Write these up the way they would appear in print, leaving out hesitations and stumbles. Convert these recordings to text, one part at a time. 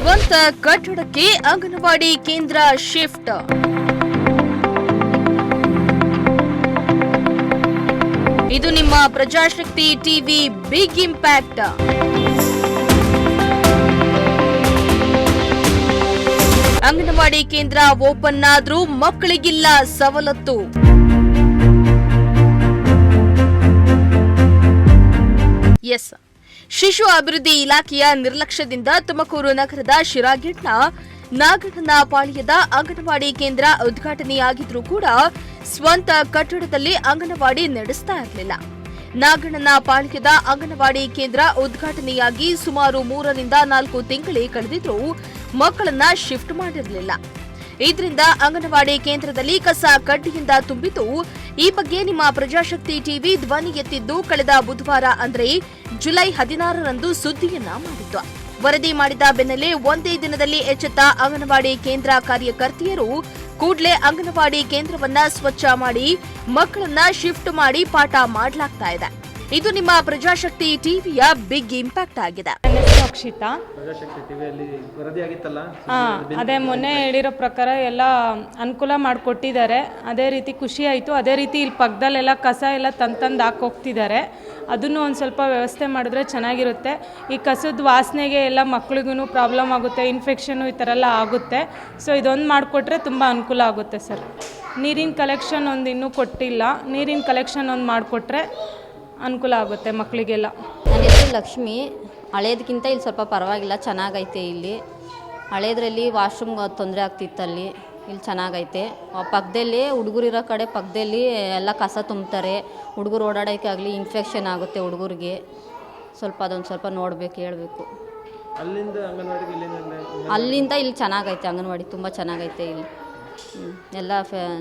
ಸ್ವಂತ ಕಟ್ಟಡಕ್ಕೆ ಅಂಗನವಾಡಿ ಕೇಂದ್ರ ಶಿಫ್ಟ್. ಇದು ನಿಮ್ಮ ಪ್ರಜಾಶಕ್ತಿ ಟಿವಿ ಬಿಗ್ ಇಂಪ್ಯಾಕ್ಟ್. ಅಂಗನವಾಡಿ ಕೇಂದ್ರ ಓಪನ್ ಆದ್ರೂ ಮಕ್ಕಳಿಗಿಲ್ಲ ಸವಲತ್ತು. ಎಸ್, ಶಿಶು ಅಭಿವೃದ್ಧಿ ಇಲಾಖೆಯ ನಿರ್ಲಕ್ಷ್ಯದಿಂದ ತುಮಕೂರು ನಗರದ ಶಿರಾಗೇಟ್ನ ನಾಗಣ್ಣನ ಪಾಳ್ಯದ ಅಂಗನವಾಡಿ ಕೇಂದ್ರ ಉದ್ಘಾಟನೆಯಾಗಿದ್ರೂ ಕೂಡ ಸ್ವಂತ ಕಟ್ಟಡದಲ್ಲಿ ಅಂಗನವಾಡಿ ನಡೆಸ್ತಾ ಇರಲಿಲ್ಲ. ನಾಗಣ್ಣನ ಪಾಳ್ಯದ ಅಂಗನವಾಡಿ ಕೇಂದ್ರ ಉದ್ಘಾಟನೆಯಾಗಿ ಸುಮಾರು 3 ರಿಂದ 4 ತಿಂಗಳೇ ಕಳೆದಿದ್ರೂ ಮಕ್ಕಳನ್ನ ಶಿಫ್ಟ್ ಮಾಡಿರಲಿಲ್ಲ. ಇದರಿಂದ ಅಂಗನವಾಡಿ ಕೇಂದ್ರದಲ್ಲಿ ಕಸ ಕಡ್ಡಿಯಿಂದ ತುಂಬಿದ್ದು. ಈ ಬಗ್ಗೆ ನಿಮ್ಮ ಪ್ರಜಾಶಕ್ತಿ ಟಿವಿ ಧ್ವನಿ ಎತ್ತಿದ್ದು ಕಳೆದ ಬುಧವಾರ ಅಂದ್ರೆ ಜುಲೈ 16ರಂದು ಸುದ್ದಿಯನ್ನ ಮಾಡಿತ್ತು. ವರದಿ ಮಾಡಿದ ಬೆನ್ನಲ್ಲೇ ಒಂದೇ ದಿನದಲ್ಲಿ ಎಚ್ಚೆತ್ತ ಅಂಗನವಾಡಿ ಕೇಂದ್ರ ಕಾರ್ಯಕರ್ತೆಯರು ಕೂಡಲೇ ಅಂಗನವಾಡಿ ಕೇಂದ್ರವನ್ನ ಸ್ವಚ್ಛ ಮಾಡಿ ಮಕ್ಕಳನ್ನ ಶಿಫ್ಟ್ ಮಾಡಿ ಪಾಠ ಮಾಡಲಾಗ್ತಾ ಇದೆ. ಇದು ನಿಮ್ಮ ಪ್ರಜಾಶಕ್ತಿ ಟಿವಿಯ ಬಿಗ್ ಇಂಪ್ಯಾಕ್ಟ್ ಆಗಿದೆ. ಅಕ್ಷಿತಾ, ಪ್ರಜಾಶಕ್ತಿ ಟಿವಿಯಲ್ಲಿ ವರದಿ ಆಗಿತ್ತಲ್ಲ, ಅದೇ ಮೊನ್ನೆ ಹೇಳಿರೋ ಪ್ರಕಾರ ಎಲ್ಲ ಅನುಕೂಲ ಮಾಡಿಕೊಟ್ಟಿದ್ದಾರೆ. ಅದೇ ರೀತಿ ಖುಷಿ ಆಯಿತು. ಅದೇ ರೀತಿ ಇಲ್ಲಿ ಪಕ್ಕದಲ್ಲೆಲ್ಲ ಕಸ ಎಲ್ಲ ತಂದು ಹಾಕೋಗ್ತಿದ್ದಾರೆ. ಅದನ್ನು ಒಂದು ಸ್ವಲ್ಪ ವ್ಯವಸ್ಥೆ ಮಾಡಿದ್ರೆ ಚೆನ್ನಾಗಿರುತ್ತೆ. ಈ ಕಸದ ವಾಸನೆಗೆ ಎಲ್ಲ ಮಕ್ಳಿಗೂ ಪ್ರಾಬ್ಲಮ್ ಆಗುತ್ತೆ, ಇನ್ಫೆಕ್ಷನು ಈ ಥರ ಎಲ್ಲ ಆಗುತ್ತೆ. ಸೊ ಇದೊಂದು ಮಾಡಿಕೊಟ್ರೆ ತುಂಬ ಅನುಕೂಲ ಆಗುತ್ತೆ ಸರ್. ನೀರಿನ ಕಲೆಕ್ಷನ್ ಒಂದು ಇನ್ನೂ ಕೊಟ್ಟಿಲ್ಲ. ನೀರಿನ ಕಲೆಕ್ಷನ್ ಒಂದು ಮಾಡಿಕೊಟ್ರೆ ಅನುಕೂಲ ಆಗುತ್ತೆ ಮಕ್ಕಳಿಗೆಲ್ಲ. ನನ್ನ ಹೆಸರು ಲಕ್ಷ್ಮಿ. ಹಳೇದಕ್ಕಿಂತ ಇಲ್ಲಿ ಸ್ವಲ್ಪ ಪರವಾಗಿಲ್ಲ, ಚೆನ್ನಾಗೈತೆ. ಇಲ್ಲಿ ಹಳೇದ್ರಲ್ಲಿ ವಾಶ್ರೂಮ್ ತೊಂದರೆ ಆಗ್ತಿತ್ತಲ್ಲಿ, ಇಲ್ಲಿ ಚೆನ್ನಾಗೈತೆ. ಪಕ್ಕದಲ್ಲಿ ಹುಡುಗರಿರೋ ಕಡೆ ಪಕ್ಕದಲ್ಲಿ ಎಲ್ಲ ಕಸ ತುಂಬ್ತಾರೆ. ಹುಡುಗರು ಓಡಾಡೋಕ್ಕೆ ಆಗಲಿ ಇನ್ಫೆಕ್ಷನ್ ಆಗುತ್ತೆ ಹುಡುಗರಿಗೆ. ಸ್ವಲ್ಪ ಅದೊಂದು ಸ್ವಲ್ಪ ನೋಡಬೇಕು, ಹೇಳಬೇಕು. ಅಲ್ಲಿಂದ ಇಲ್ಲಿ ಚೆನ್ನಾಗೈತೆ ಅಂಗನವಾಡಿ, ತುಂಬ ಚೆನ್ನಾಗೈತೆ. ಇಲ್ಲಿ ಎಲ್ಲ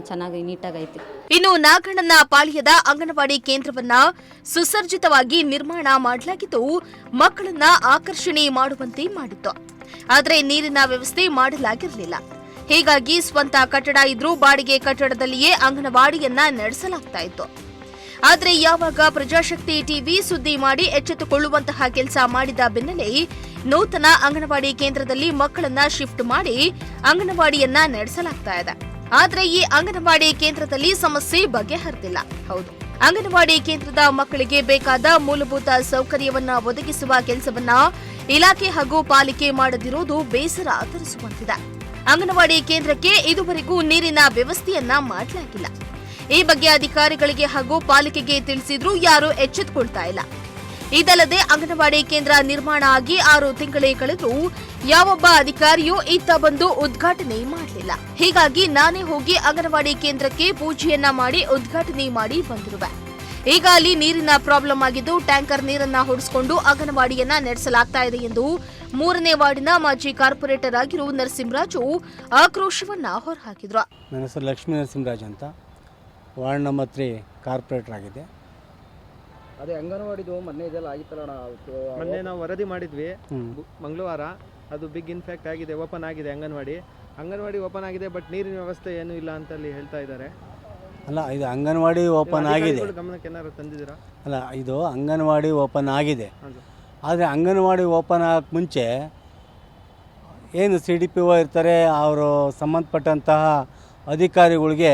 ಚೆನ್ನಾಗಿ ನೀಟಾಗೈತೆ. ಇನ್ನು ನಾಗಣ್ಣನ ಪಾಳ್ಯದ ಅಂಗನವಾಡಿ ಕೇಂದ್ರವನ್ನ ಸುಸರ್ಜಿತವಾಗಿ ನಿರ್ಮಾಣ ಮಾಡಲಾಗಿದ್ದು ಮಕ್ಕಳನ್ನ ಆಕರ್ಷಣೆ ಮಾಡುವಂತೆ ಮಾಡಿತ್ತು. ಆದರೆ ನೀರಿನ ವ್ಯವಸ್ಥೆ ಮಾಡಲಾಗಿರಲಿಲ್ಲ. ಹೀಗಾಗಿ ಸ್ವಂತ ಕಟ್ಟಡ ಇದ್ರೂ ಬಾಡಿಗೆ ಕಟ್ಟಡದಲ್ಲಿಯೇ ಅಂಗನವಾಡಿಯನ್ನ ನಡೆಸಲಾಗ್ತಾ ಇತ್ತು. ಆದರೆ ಯಾವಾಗ ಪ್ರಜಾಶಕ್ತಿ ಟಿವಿ ಸುದ್ದಿ ಮಾಡಿ ಎಚ್ಚೆತ್ತುಕೊಳ್ಳುವಂತಹ ಕೆಲಸ ಮಾಡಿದ ಬೆನ್ನಲ್ಲೇ ನೂತನ ಅಂಗನವಾಡಿ ಕೇಂದ್ರದಲ್ಲಿ ಮಕ್ಕಳನ್ನ ಶಿಫ್ಟ್ ಮಾಡಿ ಅಂಗನವಾಡಿಯನ್ನ ನಡೆಸಲಾಗ್ತಾ ಇದೆ. ಆದ್ರೆ ಈ ಅಂಗನವಾಡಿ ಕೇಂದ್ರದಲ್ಲಿ ಸಮಸ್ಯೆ ಬಗೆಹರಿದಿಲ್ಲ. ಹೌದು, ಅಂಗನವಾಡಿ ಕೇಂದ್ರದ ಮಕ್ಕಳಿಗೆ ಬೇಕಾದ ಮೂಲಭೂತ ಸೌಕರ್ಯವನ್ನ ಒದಗಿಸುವ ಕೆಲಸವನ್ನ ಇಲಾಖೆ ಹಾಗೂ ಪಾಲಿಕೆ ಮಾಡದಿರುವುದು ಬೇಸರ ತರಿಸುವಂತಿದೆ. ಅಂಗನವಾಡಿ ಕೇಂದ್ರಕ್ಕೆ ಇದುವರೆಗೂ ನೀರಿನ ವ್ಯವಸ್ಥೆಯನ್ನ ಮಾಡಲಾಗಿಲ್ಲ. ಈ ಬಗ್ಗೆ ಅಧಿಕಾರಿಗಳಿಗೆ ಹಾಗೂ ಪಾಲಿಕೆಗೆ ತಿಳಿಸಿದ್ರೂ ಯಾರೂ ಎಚ್ಚೆತ್ತುಕೊಳ್ತಾ ಇಲ್ಲ. ಇದಲ್ಲದೆ ಅಂಗನವಾಡಿ ಕೇಂದ್ರ ನಿರ್ಮಾಣ ಆಗಿ 6 ತಿಂಗಳೇ ಕಳೆದ್ರೂ ಯಾವೊಬ್ಬ ಅಧಿಕಾರಿಯೂ ಇತ್ತ ಬಂದು ಉದ್ಘಾಟನೆ ಮಾಡಲಿಲ್ಲ. ಹೀಗಾಗಿ ನಾನೇ ಹೋಗಿ ಅಂಗನವಾಡಿ ಕೇಂದ್ರಕ್ಕೆ ಪೂಜೆಯನ್ನ ಮಾಡಿ ಉದ್ಘಾಟನೆ ಮಾಡಿ ಬಂದಿರುವೆ. ಈಗ ಅಲ್ಲಿ ನೀರಿನ ಪ್ರಾಬ್ಲಮ್ ಆಗಿದ್ದು ಟ್ಯಾಂಕರ್ ನೀರನ್ನ ಹೊಡೆಸಿಕೊಂಡು ಅಂಗನವಾಡಿಯನ್ನ ನಡೆಸಲಾಗ್ತಾ ಇದೆ ಎಂದು 3ನೇ ವಾರ್ಡಿನ ಮಾಜಿ ಕಾರ್ಪೊರೇಟರ್ ಆಗಿರುವ ನರಸಿಂಹರಾಜು ಆಕ್ರೋಶವನ್ನ ಹೊರಹಾಕಿದ್ರು. ನನ್ನ ಹೆಸರು ಲಕ್ಷ್ಮೀ ನರಸಿಂಹರಾಜ್ ಅಂತ, ವಾರ್ಡ್ ನಂಬರ್ 3 ಕಾರ್ಪೊರೇಟರ್ ಆಗಿದೆ. ಅದೇ ಅಂಗನವಾಡಿದು ಮೊನ್ನೆ ಇದೆಲ್ಲ ಆಗಿತ್ತಲ್ಲ, ಮೊನ್ನೆ ನಾವು ವರದಿ ಮಾಡಿದ್ವಿ ಮಂಗಳವಾರ. ಅದು ಬಿಗ್ ಇನ್ಫ್ಯಾಕ್ಟ್ ಆಗಿದೆ, ಓಪನ್ ಆಗಿದೆ ಅಂಗನವಾಡಿ ಓಪನ್ ಆಗಿದೆ. ಬಟ್ ನೀರಿನ ವ್ಯವಸ್ಥೆ ಏನೂ ಇಲ್ಲ ಅಂತ ಅಲ್ಲಿ ಹೇಳ್ತಾ ಇದ್ದಾರೆ. ಅಲ್ಲ, ಇದು ಅಂಗನವಾಡಿ ಓಪನ್ ಆಗಿದೆ, ಗಮನಕ್ಕೆ ಏನಾದ್ರು ತಂದಿದ್ದೀರಾ? ಅಲ್ಲ, ಇದು ಅಂಗನವಾಡಿ ಓಪನ್ ಆಗಿದೆ. ಆದರೆ ಅಂಗನವಾಡಿ ಓಪನ್ ಆಗಕ್ಕೆ ಮುಂಚೆ ಏನು CDPO ಇರ್ತಾರೆ, ಅವರು ಸಂಬಂಧಪಟ್ಟಂತಹ ಅಧಿಕಾರಿಗಳಿಗೆ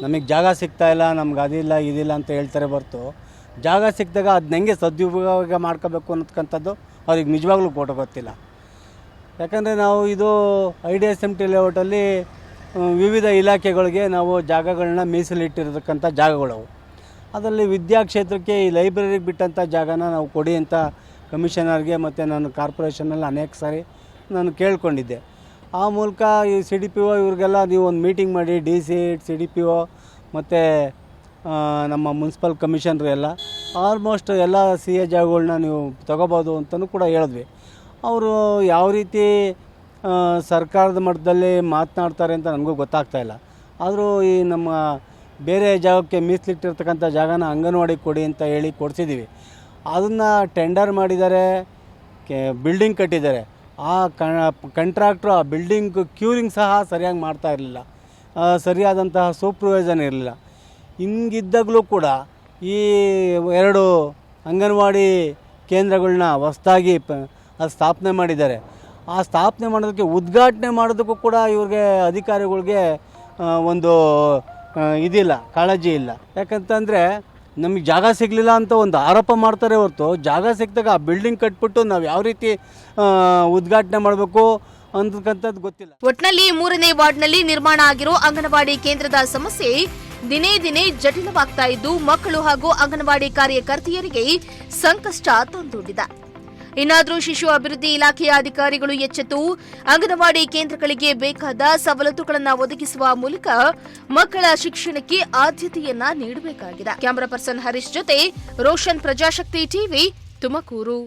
ನಮಗೆ ಜಾಗ ಸಿಗ್ತಾ ಇಲ್ಲ, ನಮ್ಗೆ ಅದಿಲ್ಲ ಇದಿಲ್ಲ ಅಂತ ಹೇಳ್ತಾರೆ ಹೊರತು ಜಾಗ ಸಿಕ್ಕಿದಾಗ ಅದನ್ನ ಹೆಂಗೆ ಸದುಪಯೋಗ ಮಾಡ್ಕೋಬೇಕು ಅನ್ನೋದಕ್ಕಂಥದ್ದು ಅವ್ರಿಗೆ ನಿಜವಾಗ್ಲೂ ಫೋಟೋ ಗೊತ್ತಿಲ್ಲ. ಯಾಕಂದರೆ ನಾವು ಇದು IDSMT ಲೇಔಟಲ್ಲಿ ವಿವಿಧ ಇಲಾಖೆಗಳಿಗೆ ನಾವು ಜಾಗಗಳನ್ನ ಮೀಸಲಿಟ್ಟಿರತಕ್ಕಂಥ ಜಾಗಗಳವು. ಅದರಲ್ಲಿ ವಿದ್ಯಾಕ್ಷೇತ್ರಕ್ಕೆ ಈ ಲೈಬ್ರರಿಗೆ ಬಿಟ್ಟಂಥ ಜಾಗನ ನಾವು ಕೊಡಿ ಅಂತ ಕಮಿಷನರ್ಗೆ ಮತ್ತು ನಾನು ಕಾರ್ಪೊರೇಷನಲ್ಲಿ ಅನೇಕ ಸಾರಿ ನಾನು ಕೇಳ್ಕೊಂಡಿದ್ದೆ. ಆ ಮೂಲಕ ಈ CDPO ಇವ್ರಿಗೆಲ್ಲ ನೀವು ಒಂದು ಮೀಟಿಂಗ್ ಮಾಡಿ DC, CDPO ಮತ್ತು ನಮ್ಮ ಮುನ್ಸಿಪಲ್ ಕಮಿಷನರು ಎಲ್ಲ ಆಲ್ಮೋಸ್ಟ್ ಎಲ್ಲ CA ಜಾಗಗಳನ್ನ ನೀವು ತೊಗೋಬೋದು ಅಂತಲೂ ಕೂಡ ಹೇಳಿದ್ವಿ. ಅವರು ಯಾವ ರೀತಿ ಸರ್ಕಾರದ ಮಟ್ಟದಲ್ಲಿ ಮಾತನಾಡ್ತಾರೆ ಅಂತ ನನಗೂ ಗೊತ್ತಾಗ್ತಾ ಇಲ್ಲ. ಆದರೂ ಈ ನಮ್ಮ ಬೇರೆ ಜಾಗಕ್ಕೆ ಮೀಸಲಿಟ್ಟಿರ್ತಕ್ಕಂಥ ಜಾಗನ ಅಂಗನವಾಡಿ ಕೊಡಿ ಅಂತ ಹೇಳಿ ಕೊಡಿಸಿದ್ದೀವಿ. ಅದನ್ನು ಟೆಂಡರ್ ಮಾಡಿದ್ದಾರೆ, ಬಿಲ್ಡಿಂಗ್ ಕಟ್ಟಿದ್ದಾರೆ. ಆ ಕಂಟ್ರಾಕ್ಟ್ರು ಆ ಬಿಲ್ಡಿಂಗ್ ಕ್ಯೂರಿಂಗ್ ಸಹ ಸರಿಯಾಗಿ ಮಾಡ್ತಾ ಇರಲಿಲ್ಲ, ಸರಿಯಾದಂತಹ ಸೂಪರ್ವೈಸನ್ ಇರಲಿಲ್ಲ. ಹಿಂಗಿದ್ದಾಗಲೂ ಕೂಡ ಈ 2 ಅಂಗನವಾಡಿ ಕೇಂದ್ರಗಳನ್ನ ಹೊಸದಾಗಿ ಸ್ಥಾಪನೆ ಮಾಡಿದ್ದಾರೆ. ಆ ಸ್ಥಾಪನೆ ಮಾಡೋದಕ್ಕೆ ಉದ್ಘಾಟನೆ ಮಾಡೋದಕ್ಕೂ ಕೂಡ ಇವ್ರಿಗೆ ಅಧಿಕಾರಿಗಳಿಗೆ ಒಂದು ಇದಿಲ್ಲ, ಕಾಳಜಿ ಇಲ್ಲ. ಯಾಕಂತಂದರೆ ನಮಗೆ ಜಾಗ ಸಿಗಲಿಲ್ಲ ಅಂತ ಒಂದು ಆರೋಪ ಮಾಡ್ತಾರೆ ಹೊರತು, ಜಾಗ ಸಿಕ್ಕಿದಾಗ ಆ ಬಿಲ್ಡಿಂಗ್ ಕಟ್ಬಿಟ್ಟು ನಾವು ಯಾವ ರೀತಿ ಉದ್ಘಾಟನೆ ಮಾಡಬೇಕು ಅಂತಕ್ಕಂಥದ್ದು ಗೊತ್ತಿಲ್ಲ. ಒಟ್ನಲ್ಲಿ 3ನೇ ವಾರ್ಡ್ನಲ್ಲಿ ನಿರ್ಮಾಣ ಆಗಿರೋ ಅಂಗನವಾಡಿ ಕೇಂದ್ರದ ಸಮಸ್ಯೆ ದಿನೇ ದಿನೇ ಜಟಿಲವಾಗ್ತಾ ಇದ್ದು ಮಕ್ಕಳು ಹಾಗೂ ಅಂಗನವಾಡಿ ಕಾರ್ಯಕರ್ತೆಯರಿಗೆ ಸಂಕಷ್ಟ ತಂದೊಡ್ಡಿದೆ. ಇನ್ನಾದರೂ ಶಿಶು ಅಭಿವೃದ್ಧಿ ಇಲಾಖೆಯ ಅಧಿಕಾರಿಗಳು ಎಚ್ಚೆತ್ತು ಅಂಗನವಾಡಿ ಕೇಂದ್ರಗಳಿಗೆ ಬೇಕಾದ ಸವಲತ್ತುಗಳನ್ನು ಒದಗಿಸುವ ಮೂಲಕ ಮಕ್ಕಳ ಶಿಕ್ಷಣಕ್ಕೆ ಆದ್ಯತೆಯನ್ನ ನೀಡಬೇಕಾಗಿದೆ. ಕ್ಯಾಮರಾ ಪರ್ಸನ್ ಹರೀಶ್ ಜೊತೆ ರೋಷನ್, ಪ್ರಜಾಶಕ್ತಿ ಟಿವಿ, ತುಮಕೂರು.